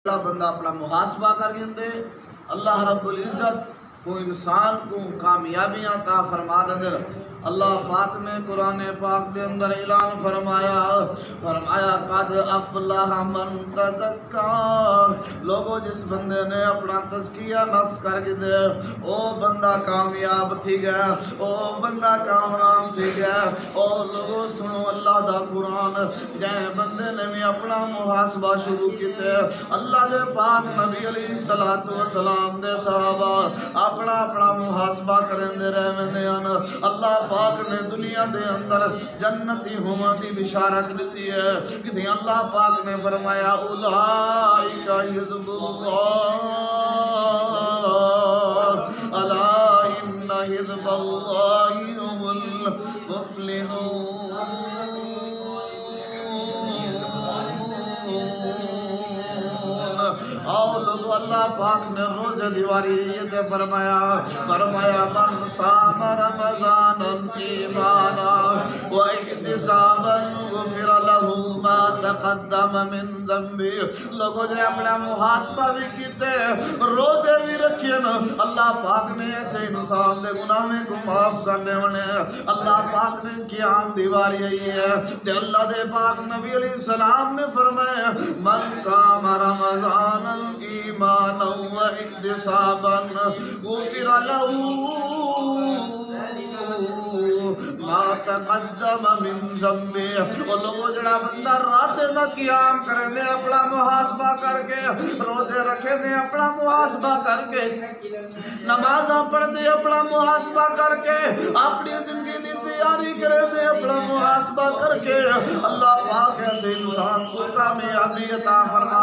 اللہ بندہ اپنا محاسبہ کر دے اللہ رب العزت کو انسان کو کامیابیاں عطا فرما دے۔ اللہ پاک نے قرآن پاک دے اندر اعلان فرمایا قد افلح من تزکا، لوگوں جس بندے نے اپنا تزکیہ نفس کر کے دے او بندہ کامیاب تھی گیا، او بندہ کامران تھی گیا۔ او لوگوں سنو اللہ دا قرآن، جائیں بندے نے بھی اپنا محاسبہ شروع کیتے، اللہ دے پاک نبی علیہ السلام دے صحابہ اپنا محاسبہ کریں دے رہے میں دیان۔ اللہ پاک نے دنیا دے اندر جنتی ہونے دی بشارت دیتی ہے کہ اللہ پاک نے فرمایا اولئک حزب اللہ الا ان حزب اللہ هم المفلحون۔ اور لوگو اللہ پاک نے روز دیواری یہ فرمایا من صام رمضان ایمانا و احتسابا غفر له ما تقدم من ذنبی۔ لوگو جو اپنا محاسبہ بھی کیتے روزے بھی رکھے نا، اللہ پاک نے ایسے انسان دے گناہیں کو معاف کرنے والے۔ اللہ پاک نے قیام دیواری ہے تے اللہ دے پاک نبی علیہ السلام نے فرمایا من قام رمضان ایمانا و احتسابا غفر له ما تقدم من ذنبی۔ اور لوگوں جڑا بندہ رات دا قیام کرے دے اپنا محاسبہ کر کے، روزے رکھے دے اپنا محاسبہ کر کے، نمازاں پڑھ دے اپنا محاسبہ کر کے، اپنی زندگی دی تیاری کرے دے اپنا محاسبہ کر کے، اللہ پاک ایسے انسان کو کامیابی عطا فرما۔